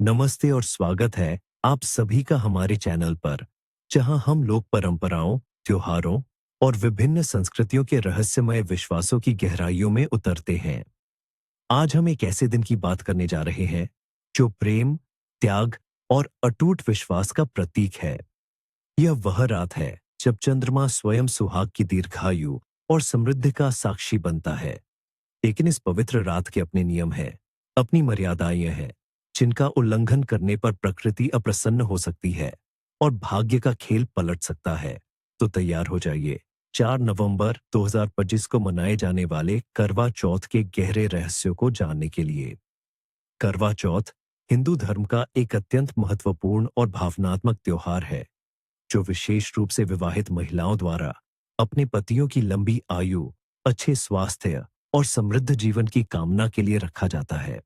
नमस्ते और स्वागत है आप सभी का हमारे चैनल पर, जहां हम लोक परंपराओं, त्योहारों और विभिन्न संस्कृतियों के रहस्यमय विश्वासों की गहराइयों में उतरते हैं। आज हम एक ऐसे दिन की बात करने जा रहे हैं जो प्रेम, त्याग और अटूट विश्वास का प्रतीक है। यह वह रात है जब चंद्रमा स्वयं सुहाग की दीर्घायु और समृद्धि का साक्षी बनता है। लेकिन इस पवित्र रात के अपने नियम हैं, अपनी मर्यादाएं हैं, जिनका उल्लंघन करने पर प्रकृति अप्रसन्न हो सकती है और भाग्य का खेल पलट सकता है। तो तैयार हो जाइए। 4 नवंबर 2025 को मनाए जाने वाले करवा चौथ के गहरे रहस्यों को जानने के लिए। करवा चौथ हिंदू धर्म का एक अत्यंत महत्वपूर्ण और भावनात्मक त्योहार है, जो विशेष रूप से विवाहित महिलाओं द्वारा अपने पतियों की लंबी आयु, अच्छे स्वास्थ्य और समृद्ध जीवन की कामना के लिए रखा जाता है।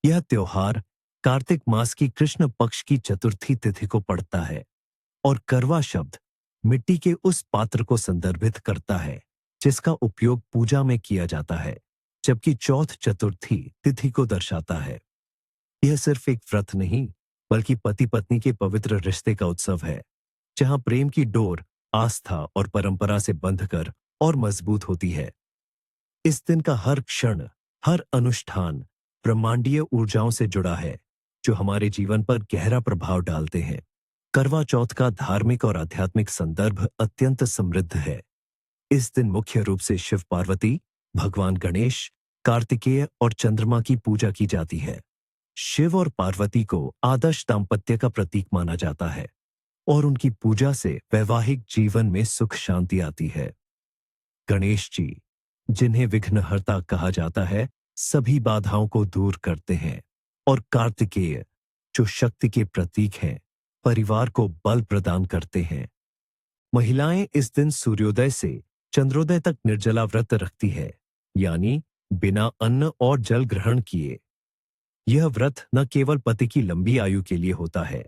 यह त्योहार कार्तिक मास की कृष्ण पक्ष की चतुर्थी तिथि को पड़ता है और करवा शब्द मिट्टी के उस पात्र को संदर्भित करता है जिसका उपयोग पूजा में किया जाता है, जबकि चौथ चतुर्थी तिथि को दर्शाता है। यह सिर्फ एक व्रत नहीं, बल्कि पति पत्नी के पवित्र रिश्ते का उत्सव है, जहां प्रेम की डोर आस्था और परंपरा से बंधकर और मजबूत होती है। इस दिन का हर क्षण, हर अनुष्ठान ब्रह्मांडीय ऊर्जाओं से जुड़ा है, जो हमारे जीवन पर गहरा प्रभाव डालते हैं। करवा चौथ का धार्मिक और आध्यात्मिक संदर्भ अत्यंत समृद्ध है। इस दिन मुख्य रूप से शिव पार्वती, भगवान गणेश, कार्तिकेय और चंद्रमा की पूजा की जाती है। शिव और पार्वती को आदर्श दाम्पत्य का प्रतीक माना जाता है और उनकी पूजा से वैवाहिक जीवन में सुख शांति आती है। गणेश जी, जिन्हें विघ्नहर्ता कहा जाता है, सभी बाधाओं को दूर करते हैं। और कार्तिकेय, जो शक्ति के प्रतीक हैं, परिवार को बल प्रदान करते हैं। महिलाएं इस दिन सूर्योदय से चंद्रोदय तक निर्जला व्रत रखती है, यानी बिना अन्न और जल ग्रहण किए। यह व्रत न केवल पति की लंबी आयु के लिए होता है,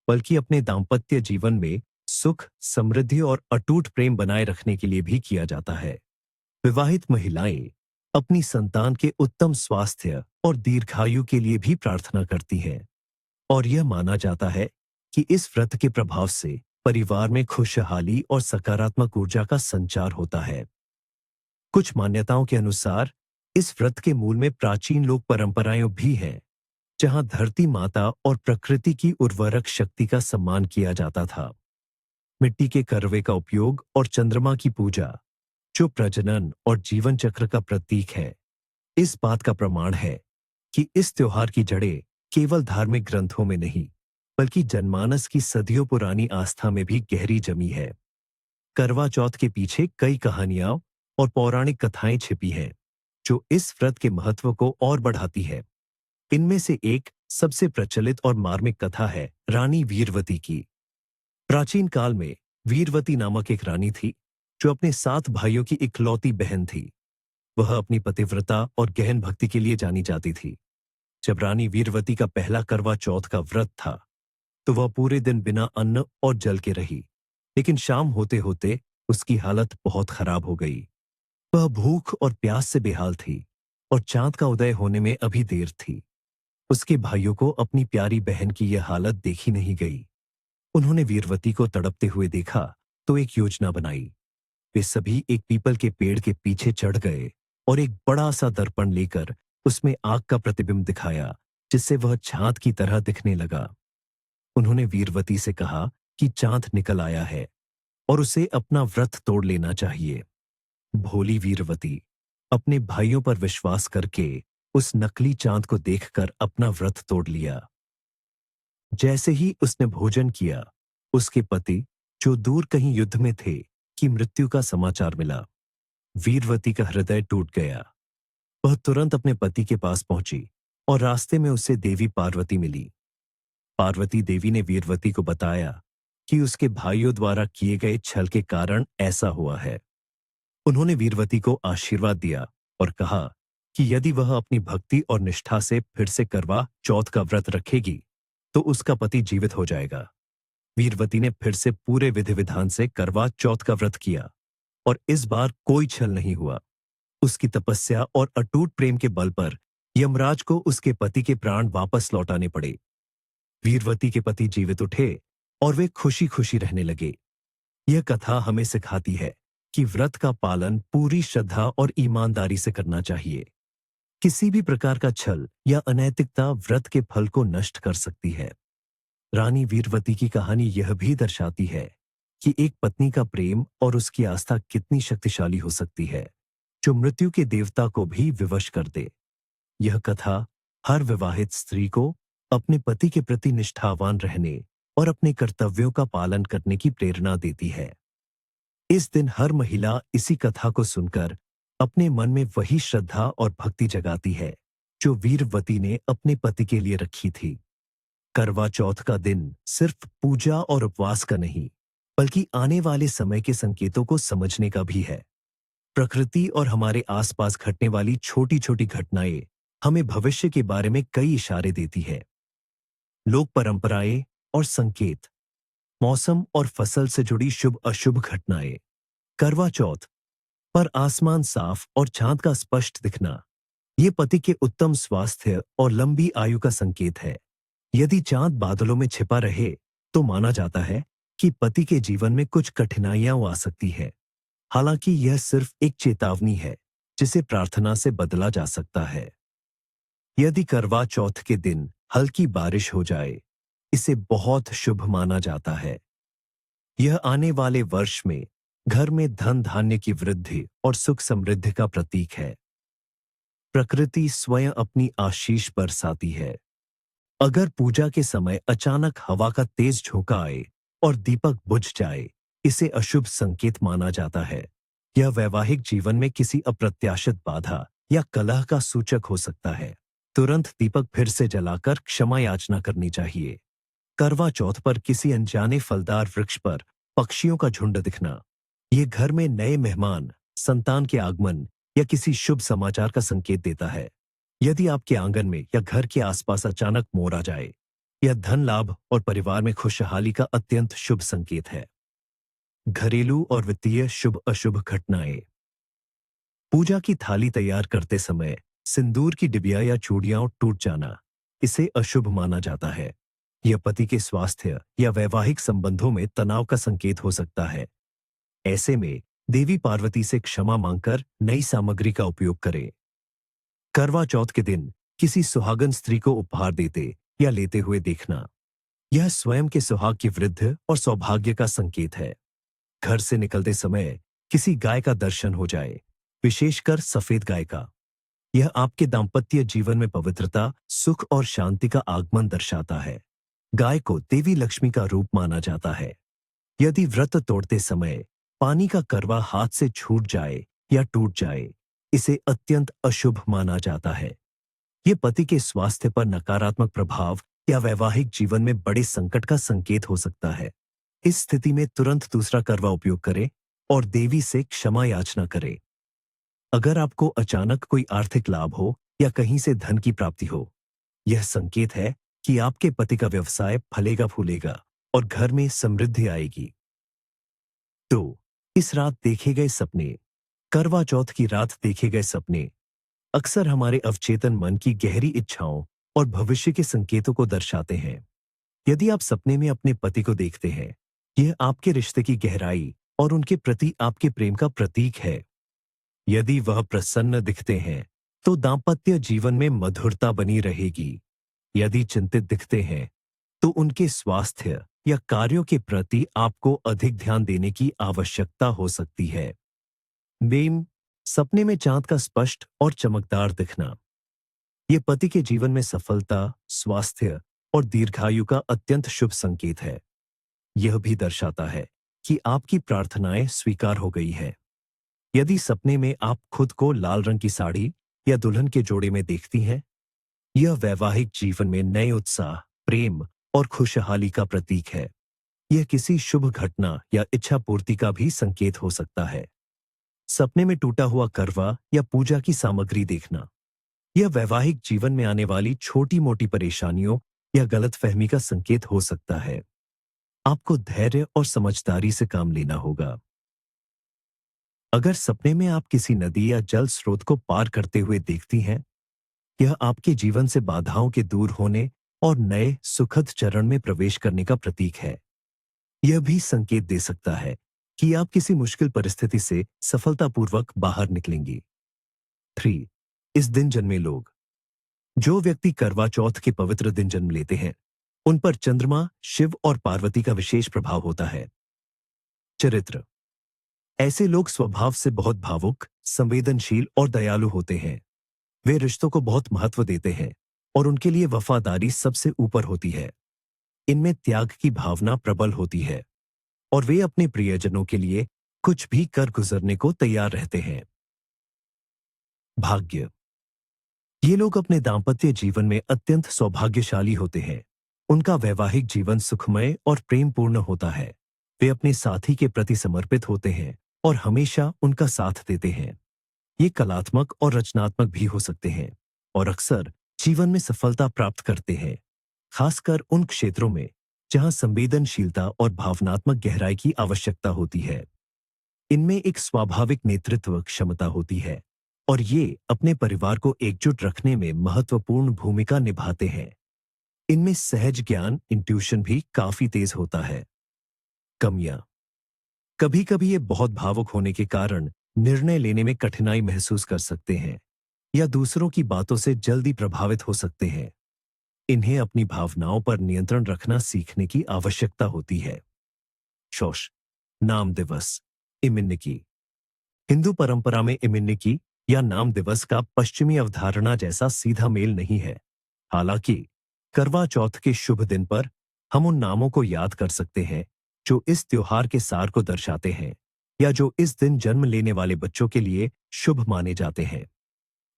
बल्कि अपने दाम्पत्य जीवन में सुख, समृद्धि और अटूट प्रेम बनाए रखने के लिए भी किया जाता है। विवाहित महिलाएं अपनी संतान के उत्तम स्वास्थ्य और दीर्घायु के लिए भी प्रार्थना करती हैं और यह माना जाता है कि इस व्रत के प्रभाव से परिवार में खुशहाली और सकारात्मक ऊर्जा का संचार होता है। कुछ मान्यताओं के अनुसार इस व्रत के मूल में प्राचीन लोक परंपराएं भी हैं, जहां धरती माता और प्रकृति की उर्वरक शक्ति का सम्मान किया जाता था। मिट्टी के करवे का उपयोग और चंद्रमा की पूजा, जो प्रजनन और जीवन चक्र का प्रतीक है, इस बात का प्रमाण है कि इस त्योहार की जड़ें केवल धार्मिक ग्रंथों में नहीं, बल्कि जनमानस की सदियों पुरानी आस्था में भी गहरी जमी है। करवा चौथ के पीछे कई कहानियां और पौराणिक कथाएं छिपी हैं, जो इस व्रत के महत्व को और बढ़ाती है। इनमें से एक सबसे प्रचलित और मार्मिक कथा है रानी वीरवती की। प्राचीन काल में वीरवती नामक एक रानी थी, जो अपने 7 भाइयों की इकलौती बहन थी। वह अपनी पतिव्रता और गहन भक्ति के लिए जानी जाती थी। जब रानी वीरवती का पहला करवा चौथ का व्रत था, तो वह पूरे दिन बिना अन्न और जल के रही। लेकिन शाम होते होते उसकी हालत बहुत खराब हो गई। वह भूख और प्यास से बेहाल थी और चांद का उदय होने में अभी देर थी। उसके भाइयों को अपनी प्यारी बहन की यह हालत देखी नहीं गई। उन्होंने वीरवती को तड़पते हुए देखा तो एक योजना बनाई। वे सभी एक पीपल के पेड़ के पीछे चढ़ गए और एक बड़ा सा दर्पण लेकर उसमें आग का प्रतिबिंब दिखाया, जिससे वह चांद की तरह दिखने लगा। उन्होंने वीरवती से कहा कि चांद निकल आया है और उसे अपना व्रत तोड़ लेना चाहिए। भोली वीरवती अपने भाइयों पर विश्वास करके उस नकली चांद को देखकर अपना व्रत तोड़ लिया। जैसे ही उसने भोजन किया, उसके पति, जो दूर कहीं युद्ध में थे, की मृत्यु का समाचार मिला। वीरवती का हृदय टूट गया। वह तुरंत अपने पति के पास पहुंची और रास्ते में उसे देवी पार्वती मिली। पार्वती देवी ने वीरवती को बताया कि उसके भाइयों द्वारा किए गए छल के कारण ऐसा हुआ है। उन्होंने वीरवती को आशीर्वाद दिया और कहा कि यदि वह अपनी भक्ति और निष्ठा से फिर से करवा चौथ का व्रत रखेगी, तो उसका पति जीवित हो जाएगा। वीरवती ने फिर से पूरे विधि विधान से करवा चौथ का व्रत किया और इस बार कोई छल नहीं हुआ। उसकी तपस्या और अटूट प्रेम के बल पर यमराज को उसके पति के प्राण वापस लौटाने पड़े वीरवती के पति जीवित उठे और वे खुशी खुशी रहने लगे। यह कथा हमें सिखाती है कि व्रत का पालन पूरी श्रद्धा और ईमानदारी से करना चाहिए। किसी भी प्रकार का छल या अनैतिकता व्रत के फल को नष्ट कर सकती है। रानी वीरवती की कहानी यह भी दर्शाती है कि एक पत्नी का प्रेम और उसकी आस्था कितनी शक्तिशाली हो सकती है, जो मृत्यु के देवता को भी विवश कर दे। यह कथा हर विवाहित स्त्री को अपने पति के प्रति निष्ठावान रहने और अपने कर्तव्यों का पालन करने की प्रेरणा देती है। इस दिन हर महिला इसी कथा को सुनकर अपने मन में वही श्रद्धा और भक्ति जगाती है जो वीरवती ने अपने पति के लिए रखी थी। करवा चौथ का दिन सिर्फ पूजा और उपवास का नहीं, बल्कि आने वाले समय के संकेतों को समझने का भी है। प्रकृति और हमारे आसपास घटने वाली छोटी छोटी घटनाएं हमें भविष्य के बारे में कई इशारे देती है। लोक परंपराएं और संकेत, मौसम और फसल से जुड़ी शुभ अशुभ घटनाएं। करवा चौथ पर आसमान साफ और चांद का स्पष्ट दिखना, ये पति के उत्तम स्वास्थ्य और लंबी आयु का संकेत है। यदि चांद बादलों में छिपा रहे तो माना जाता है कि पति के जीवन में कुछ कठिनाइयां आ सकती है। हालांकि यह सिर्फ एक चेतावनी है जिसे प्रार्थना से बदला जा सकता है। यदि करवा चौथ के दिन हल्की बारिश हो जाए, इसे बहुत शुभ माना जाता है। यह आने वाले वर्ष में घर में धन धान्य की वृद्धि और सुख समृद्धि का प्रतीक है। प्रकृति स्वयं अपनी आशीष बरसाती है। अगर पूजा के समय अचानक हवा का तेज झोंका आए और दीपक बुझ जाए, इसे अशुभ संकेत माना जाता है। यह वैवाहिक जीवन में किसी अप्रत्याशित बाधा या कलह का सूचक हो सकता है। तुरंत दीपक फिर से जलाकर क्षमा याचना करनी चाहिए। करवा चौथ पर किसी अनजाने फलदार वृक्ष पर पक्षियों का झुंड दिखना, यह घर में नए मेहमान, संतान के आगमन या किसी शुभ समाचार का संकेत देता है। यदि आपके आंगन में या घर के आसपास अचानक मोर आ जाए, यह धन लाभ और परिवार में खुशहाली का अत्यंत शुभ संकेत है। घरेलू और वित्तीय शुभ अशुभ घटनाएं। पूजा की थाली तैयार करते समय सिंदूर की डिबिया या चूड़ियां टूट जाना, इसे अशुभ माना जाता है। यह पति के स्वास्थ्य या वैवाहिक संबंधों में तनाव का संकेत हो सकता है। ऐसे में देवी पार्वती से क्षमा मांगकर नई सामग्री का उपयोग करें। करवा चौथ के दिन किसी सुहागन स्त्री को उपहार देते या लेते हुए देखना, यह स्वयं के सुहाग की वृद्धि और सौभाग्य का संकेत है। घर से निकलते समय किसी गाय का दर्शन हो जाए, विशेषकर सफेद गाय का, यह आपके दाम्पत्य जीवन में पवित्रता, सुख और शांति का आगमन दर्शाता है। गाय को देवी लक्ष्मी का रूप माना जाता है। यदि व्रत तोड़ते समय पानी का करवा हाथ से छूट जाए या टूट जाए, इसे अत्यंत अशुभ माना जाता है। यह पति के स्वास्थ्य पर नकारात्मक प्रभाव या वैवाहिक जीवन में बड़े संकट का संकेत हो सकता है। इस स्थिति में तुरंत दूसरा करवा उपयोग करें और देवी से क्षमा याचना करें। अगर आपको अचानक कोई आर्थिक लाभ हो या कहीं से धन की प्राप्ति हो, यह संकेत है कि आपके पति का व्यवसाय फलेगा फूलेगा और घर में समृद्धि आएगी। तो इस रात देखे गए सपने, करवा चौथ की रात देखे गए सपने अक्सर हमारे अवचेतन मन की गहरी इच्छाओं और भविष्य के संकेतों को दर्शाते हैं। यदि आप सपने में अपने पति को देखते हैं, यह आपके रिश्ते की गहराई और उनके प्रति आपके प्रेम का प्रतीक है। यदि वह प्रसन्न दिखते हैं, तो दाम्पत्य जीवन में मधुरता बनी रहेगी। यदि चिंतित दिखते हैं, तो उनके स्वास्थ्य या कार्यों के प्रति आपको अधिक ध्यान देने की आवश्यकता हो सकती है। मेम, सपने में चांद का स्पष्ट और चमकदार दिखना, यह पति के जीवन में सफलता, स्वास्थ्य और दीर्घायु का अत्यंत शुभ संकेत है। यह भी दर्शाता है कि आपकी प्रार्थनाएं स्वीकार हो गई है। यदि सपने में आप खुद को लाल रंग की साड़ी या दुल्हन के जोड़े में देखती हैं, यह वैवाहिक जीवन में नए उत्साह, प्रेम और खुशहाली का प्रतीक है। यह किसी शुभ घटना या इच्छा पूर्ति का भी संकेत हो सकता है। सपने में टूटा हुआ करवा या पूजा की सामग्री देखना, यह वैवाहिक जीवन में आने वाली छोटी-मोटी परेशानियों या गलतफहमी का संकेत हो सकता है। आपको धैर्य और समझदारी से काम लेना होगा। अगर सपने में आप किसी नदी या जल स्रोत को पार करते हुए देखती हैं, यह आपके जीवन से बाधाओं के दूर होने और नए सुखद चरण में प्रवेश करने का प्रतीक है। यह भी संकेत दे सकता है कि आप किसी मुश्किल परिस्थिति से सफलतापूर्वक बाहर निकलेंगी। 3. इस दिन जन्मे लोग। जो व्यक्ति करवा चौथ के पवित्र दिन जन्म लेते हैं, उन पर चंद्रमा, शिव और पार्वती का विशेष प्रभाव होता है। चरित्र। ऐसे लोग स्वभाव से बहुत भावुक, संवेदनशील और दयालु होते हैं। वे रिश्तों को बहुत महत्व देते हैं और उनके लिए वफादारी सबसे ऊपर होती है। इनमें त्याग की भावना प्रबल होती है और वे अपने प्रियजनों के लिए कुछ भी कर गुजरने को तैयार रहते हैं। भाग्य। ये लोग अपने दाम्पत्य जीवन में अत्यंत सौभाग्यशाली होते हैं। उनका वैवाहिक जीवन सुखमय और प्रेमपूर्ण होता है। वे अपने साथी के प्रति समर्पित होते हैं और हमेशा उनका साथ देते हैं। ये कलात्मक और रचनात्मक भी हो सकते हैं और अक्सर जीवन में सफलता प्राप्त करते हैं, खासकर उन क्षेत्रों में जहां संवेदनशीलता और भावनात्मक गहराई की आवश्यकता होती है। इनमें एक स्वाभाविक नेतृत्व क्षमता होती है और ये अपने परिवार को एकजुट रखने में महत्वपूर्ण भूमिका निभाते हैं। इनमें सहज ज्ञान, इंट्यूशन भी काफी तेज होता है। कमियां। कभी कभी ये बहुत भावुक होने के कारण निर्णय लेने में कठिनाई महसूस कर सकते हैं या दूसरों की बातों से जल्दी प्रभावित हो सकते हैं। इन्हें अपनी भावनाओं पर नियंत्रण रखना सीखने की आवश्यकता होती है। शोष। नाम दिवस। इमिन्निकी। हिंदू परंपरा में इमिन्निकी या नाम दिवस का पश्चिमी अवधारणा जैसा सीधा मेल नहीं है। हालांकि करवा चौथ के शुभ दिन पर हम उन नामों को याद कर सकते हैं जो इस त्योहार के सार को दर्शाते हैं या जो इस दिन जन्म लेने वाले बच्चों के लिए शुभ माने जाते हैं।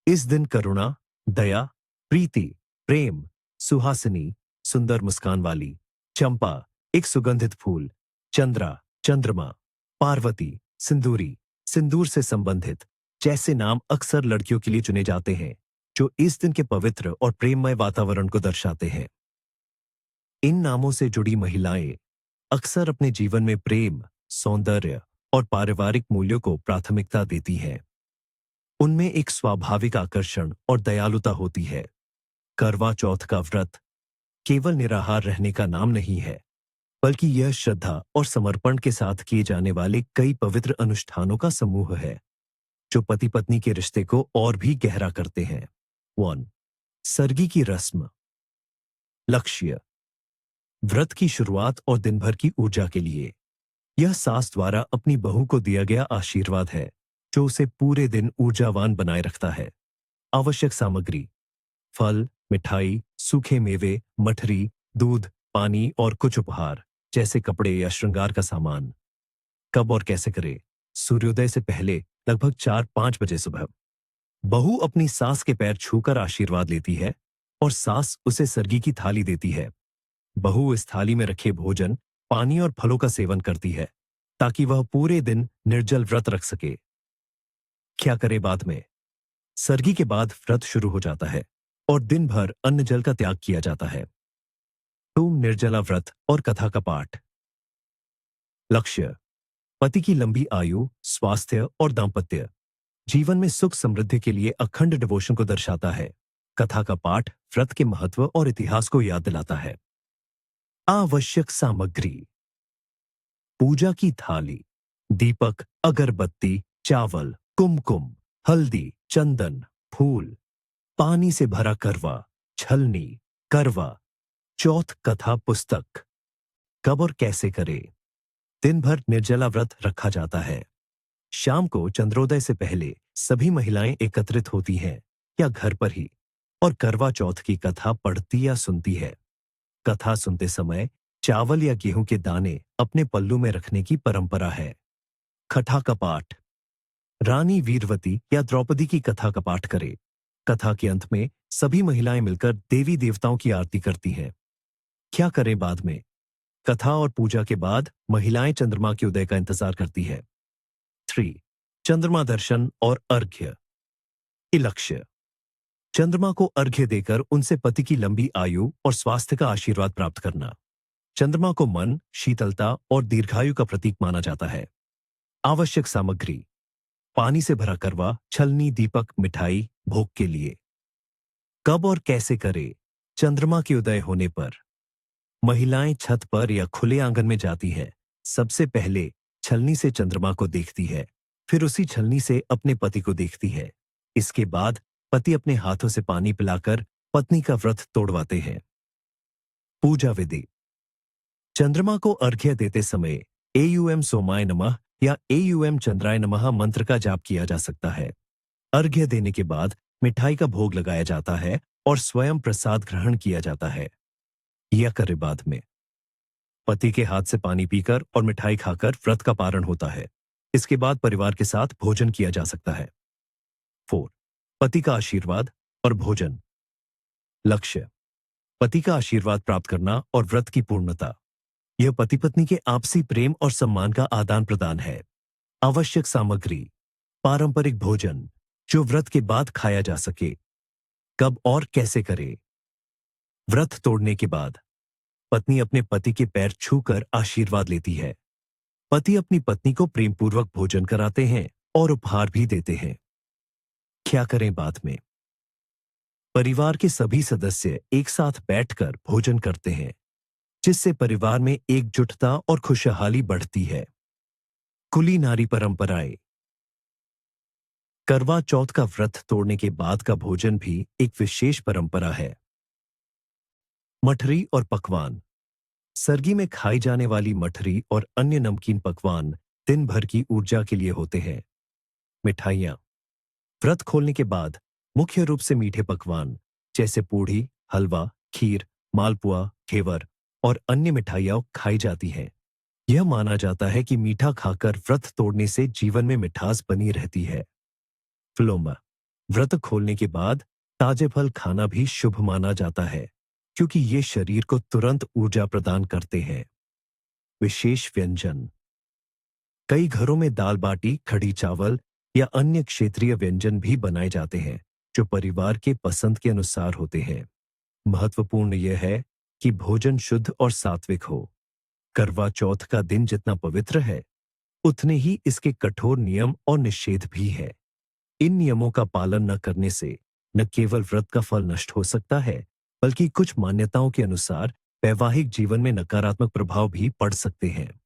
इस दिन करुणा, दया, प्रीति, प्रेम, सुहासिनी, सुंदर मुस्कान वाली, चंपा, एक सुगंधित फूल, चंद्रा, चंद्रमा, पार्वती, सिंदूरी, सिंदूर से संबंधित जैसे नाम अक्सर लड़कियों के लिए चुने जाते हैं, जो इस दिन के पवित्र और प्रेममय वातावरण को दर्शाते हैं। इन नामों से जुड़ी महिलाएं अक्सर अपने जीवन में प्रेम, सौंदर्य और पारिवारिक मूल्यों को प्राथमिकता देती हैं। उनमें एक स्वाभाविक आकर्षण और दयालुता होती है। करवा चौथ का व्रत केवल निराहार रहने का नाम नहीं है, बल्कि यह श्रद्धा और समर्पण के साथ किए जाने वाले कई पवित्र अनुष्ठानों का समूह है, जो पति पत्नी के रिश्ते को और भी गहरा करते हैं। 1. सरगी की रस्म। लक्ष्य। व्रत की शुरुआत और दिन भर की ऊर्जा के लिए। यह सास द्वारा अपनी बहू को दिया गया आशीर्वाद है, जो उसे पूरे दिन ऊर्जावान बनाए रखता है। आवश्यक सामग्री: फल, मिठाई, सूखे मेवे, मठरी, दूध, पानी और कुछ उपहार जैसे कपड़े या श्रृंगार का सामान। कब और कैसे करें? सूर्योदय से पहले लगभग 4-5 बजे सुबह। बहू अपनी सास के पैर छूकर आशीर्वाद लेती है और सास उसे सरगी की थाली देती है। बहू इस थाली में रखे भोजन, पानी और फलों का सेवन करती है ताकि वह पूरे दिन निर्जल व्रत रख सके। क्या करे बाद में? सरगी के बाद व्रत शुरू हो जाता है और दिन भर अन्न जल का त्याग किया जाता है। तुम निर्जला व्रत और कथा का पाठ। लक्ष्य: पति की लंबी आयु, स्वास्थ्य और दाम्पत्य जीवन में सुख समृद्धि के लिए अखंड डिवोशन को दर्शाता है। कथा का पाठ व्रत के महत्व और इतिहास को याद दिलाता है। आवश्यक सामग्री: पूजा की थाली, दीपक, अगरबत्ती, चावल, कुमकुम, हल्दी, चंदन, फूल, पानी से भरा करवा, छलनी, करवा चौथ कथा पुस्तक। कब और कैसे करे? दिन भर निर्जला व्रत रखा जाता है। शाम को चंद्रोदय से पहले सभी महिलाएं एकत्रित होती हैं या घर पर ही और करवा चौथ की कथा पढ़ती या सुनती है। कथा सुनते समय चावल या गेहूं के दाने अपने पल्लू में रखने की परंपरा है। कथा का पाठ: रानी वीरवती या द्रौपदी की कथा का पाठ करें। कथा के अंत में सभी महिलाएं मिलकर देवी देवताओं की आरती करती हैं। क्या करें बाद में? कथा और पूजा के बाद महिलाएं चंद्रमा के उदय का इंतजार करती है। 3. चंद्रमा दर्शन और अर्घ्य। लक्ष्य: चंद्रमा को अर्घ्य देकर उनसे पति की लंबी आयु और स्वास्थ्य का आशीर्वाद प्राप्त करना। चंद्रमा को मन, शीतलता और दीर्घायु का प्रतीक माना जाता है। आवश्यक सामग्री: पानी से भरा करवा, छलनी, दीपक, मिठाई, भोग के लिए। कब और कैसे करे? चंद्रमा के उदय होने पर महिलाएं छत पर या खुले आंगन में जाती हैं। सबसे पहले छलनी से चंद्रमा को देखती है, फिर उसी छलनी से अपने पति को देखती है। इसके बाद पति अपने हाथों से पानी पिलाकर पत्नी का व्रत तोड़वाते हैं। पूजा विधि। चंद्रमा को अर्घ्य देते समय एयुएम सोमाय नमः या एयुएम चंद्राय नमः मंत्र का जाप किया जा सकता है। अर्घ्य देने के बाद मिठाई का भोग लगाया जाता है और स्वयं प्रसाद ग्रहण किया जाता है। यह करे बाद में पति के हाथ से पानी पीकर और मिठाई खाकर व्रत का पारण होता है। इसके बाद परिवार के साथ भोजन किया जा सकता है। 4. पति का आशीर्वाद और भोजन। लक्ष्य: पति का आशीर्वाद प्राप्त करना और व्रत की पूर्णता। यह पति पत्नी के आपसी प्रेम और सम्मान का आदान प्रदान है। आवश्यक सामग्री: पारंपरिक भोजन जो व्रत के बाद खाया जा सके। कब और कैसे करें? व्रत तोड़ने के बाद पत्नी अपने पति के पैर छूकर आशीर्वाद लेती है। पति अपनी पत्नी को प्रेमपूर्वक भोजन कराते हैं और उपहार भी देते हैं। क्या करें बाद में? परिवार के सभी सदस्य एक साथ बैठकर भोजन करते हैं, जिससे परिवार में एकजुटता और खुशहाली बढ़ती है। कुलीनारी परंपराएं। करवा चौथ का व्रत तोड़ने के बाद का भोजन भी एक विशेष परंपरा है। मठरी और पकवान। सरगी में खाई जाने वाली मठरी और अन्य नमकीन पकवान दिन भर की ऊर्जा के लिए होते हैं। मिठाइयाँ। व्रत खोलने के बाद मुख्य रूप से मीठे पकवान जैसे पूड़ी, हलवा, खीर, मालपुआ, घेवर और अन्य मिठाइयाँ खाई जाती हैं। यह माना जाता है कि मीठा खाकर व्रत तोड़ने से जीवन में मिठास बनी रहती है। फ्लोमा। व्रत खोलने के बाद ताजे फल खाना भी शुभ माना जाता है, क्योंकि ये शरीर को तुरंत ऊर्जा प्रदान करते हैं। विशेष व्यंजन। कई घरों में दाल बाटी, कढ़ी चावल या अन्य क्षेत्रीय व्यंजन भी बनाए जाते हैं, जो परिवार के पसंद के अनुसार होते हैं। महत्वपूर्ण यह है कि भोजन शुद्ध और सात्विक हो। करवा चौथ का दिन जितना पवित्र है, उतने ही इसके कठोर नियम और निषेध भी है। इन नियमों का पालन न करने से न केवल व्रत का फल नष्ट हो सकता है, बल्कि कुछ मान्यताओं के अनुसार वैवाहिक जीवन में नकारात्मक प्रभाव भी पड़ सकते हैं।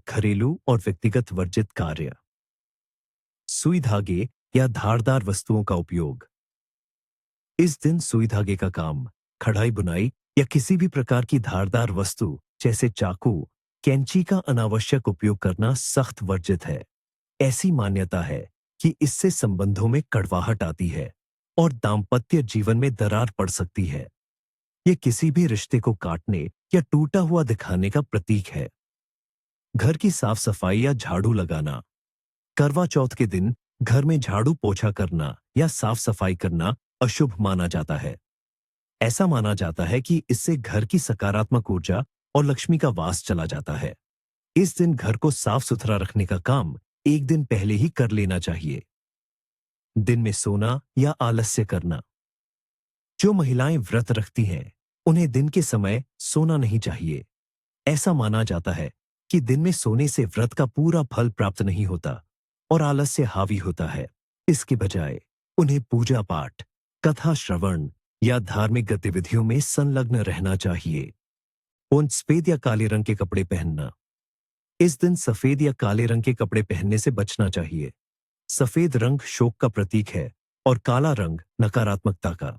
घरेलू और व्यक्तिगत वर्जित कार्य। सुई धागे या धारदार वस्तुओं का उपयोग। इस दिन सुई धागे का काम, कढ़ाई बुनाई या किसी भी प्रकार की धारदार वस्तु जैसे चाकू, कैंची का अनावश्यक उपयोग करना सख्त वर्जित है। ऐसी मान्यता है कि इससे संबंधों में कड़वाहट आती है और दाम्पत्य जीवन में दरार पड़ सकती है। यह किसी भी रिश्ते को काटने या टूटा हुआ दिखाने का प्रतीक है। घर की साफ सफाई या झाड़ू लगाना। करवा चौथ के दिन घर में झाड़ू पोछा करना या साफ सफाई करना अशुभ माना जाता है। ऐसा माना जाता है कि इससे घर की सकारात्मक ऊर्जा और लक्ष्मी का वास चला जाता है। इस दिन घर को साफ सुथरा रखने का काम एक दिन पहले ही कर लेना चाहिए। दिन में सोना या आलस्य करना। जो महिलाएं व्रत रखती हैं, उन्हें दिन के समय सोना नहीं चाहिए। ऐसा माना जाता है कि दिन में सोने से व्रत का पूरा फल प्राप्त नहीं होता और आलस्य हावी होता है। इसके बजाय उन्हें पूजा पाठ, कथा श्रवण या धार्मिक गतिविधियों में संलग्न रहना चाहिए। सफेद या काले रंग के कपड़े पहनना। इस दिन सफेद या काले रंग के कपड़े पहनने से बचना चाहिए। सफेद रंग शोक का प्रतीक है और काला रंग नकारात्मकता का।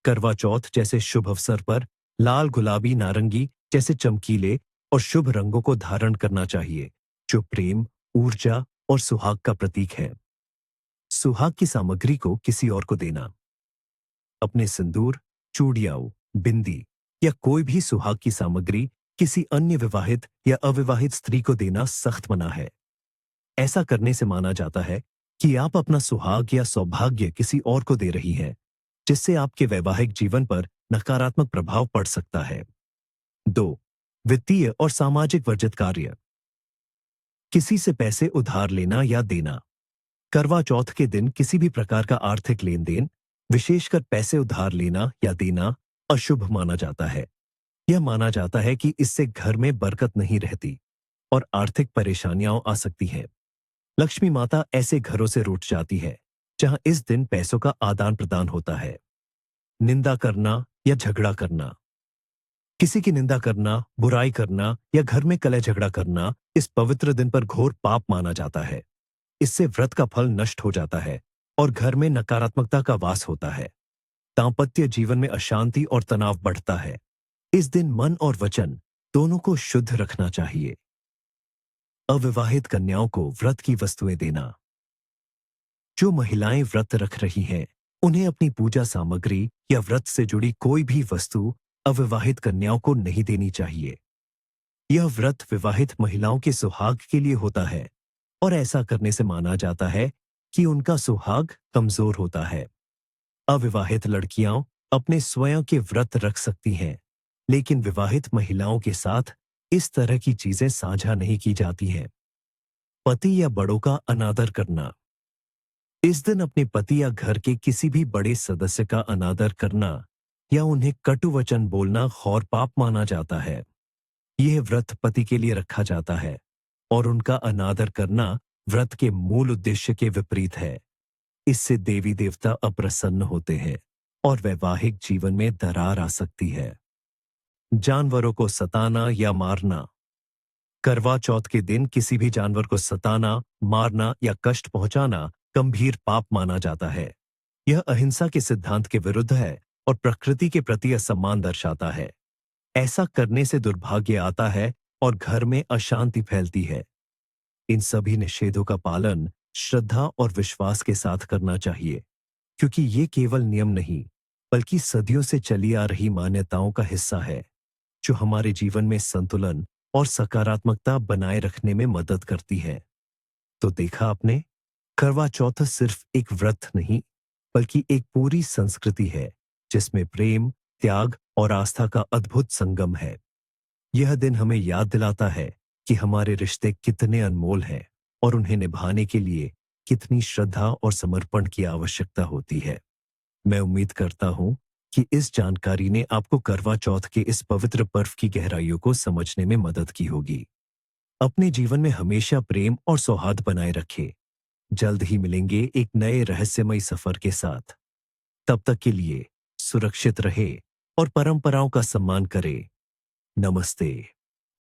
करवा चौथ जैसे शुभ अवसर पर लाल, गुलाबी, नारंगी जैसे चमकीले और शुभ रंगों को धारण करना चाहिए, जो प्रेम, ऊर्जा और सुहाग का प्रतीक है। सुहाग की सामग्री को किसी और को देना। अपने सिंदूर, चूड़ियां, बिंदी या कोई भी सुहाग की सामग्री किसी अन्य विवाहित या अविवाहित स्त्री को देना सख्त मना है। ऐसा करने से माना जाता है कि आप अपना सुहाग या सौभाग्य किसी और को दे रही हैं, जिससे आपके वैवाहिक जीवन पर नकारात्मक प्रभाव पड़ सकता है। 2. वित्तीय और सामाजिक वर्जित कार्य। किसी से पैसे उधार लेना या देना। करवा चौथ के दिन किसी भी प्रकार का आर्थिक लेन देन, विशेषकर पैसे उधार लेना या देना, अशुभ माना जाता है। यह माना जाता है कि इससे घर में बरकत नहीं रहती और आर्थिक परेशानियां आ सकती हैं। लक्ष्मी माता ऐसे घरों से रूठ जाती है जहां इस दिन पैसों का आदान प्रदान होता है। निंदा करना या झगड़ा करना। किसी की निंदा करना, बुराई करना या घर में कलह झगड़ा करना इस पवित्र दिन पर घोर पाप माना जाता है। इससे व्रत का फल नष्ट हो जाता है और घर में नकारात्मकता का वास होता है। दांपत्य जीवन में अशांति और तनाव बढ़ता है। इस दिन मन और वचन दोनों को शुद्ध रखना चाहिए। अविवाहित कन्याओं को व्रत की वस्तुएं देना। जो महिलाएं व्रत रख रही हैं, उन्हें अपनी पूजा सामग्री या व्रत से जुड़ी कोई भी वस्तु अविवाहित कन्याओं को नहीं देनी चाहिए। यह व्रत विवाहित महिलाओं के सुहाग के लिए होता है और ऐसा करने से माना जाता है कि उनका सुहाग कमजोर होता है। अविवाहित लड़कियां अपने स्वयं के व्रत रख सकती हैं, लेकिन विवाहित महिलाओं के साथ इस तरह की चीजें साझा नहीं की जाती हैं। पति या बड़ों का अनादर करना। इस दिन अपने पति या घर के किसी भी बड़े सदस्य का अनादर करना या उन्हें कटु वचन बोलना घोर पाप माना जाता है। यह व्रत पति के लिए रखा जाता है और उनका अनादर करना व्रत के मूल उद्देश्य के विपरीत है। इससे देवी देवता अप्रसन्न होते हैं और वैवाहिक जीवन में दरार आ सकती है। जानवरों को सताना या मारना। करवा चौथ के दिन किसी भी जानवर को सताना, मारना या कष्ट पहुंचाना गंभीर पाप माना जाता है। यह अहिंसा के सिद्धांत के विरुद्ध है और प्रकृति के प्रति असम्मान दर्शाता है। ऐसा करने से दुर्भाग्य आता है और घर में अशांति फैलती है। इन सभी निषेधों का पालन श्रद्धा और विश्वास के साथ करना चाहिए, क्योंकि ये केवल नियम नहीं, बल्कि सदियों से चली आ रही मान्यताओं का हिस्सा है, जो हमारे जीवन में संतुलन और सकारात्मकता बनाए रखने में मदद करती है। तो देखा आपने, करवा चौथ सिर्फ एक व्रत नहीं, बल्कि एक पूरी संस्कृति है, जिसमें प्रेम, त्याग और आस्था का अद्भुत संगम है। यह दिन हमें याद दिलाता है कि हमारे रिश्ते कितने अनमोल हैं और उन्हें निभाने के लिए कितनी श्रद्धा और समर्पण की आवश्यकता होती है। मैं उम्मीद करता हूं कि इस जानकारी ने आपको करवा चौथ के इस पवित्र पर्व की गहराइयों को समझने में मदद की होगी। अपने जीवन में हमेशा प्रेम और सौहार्द बनाए रखें। जल्द ही मिलेंगे एक नए रहस्यमय सफर के साथ। तब तक के लिए सुरक्षित रहे और परंपराओं का सम्मान करें। नमस्ते।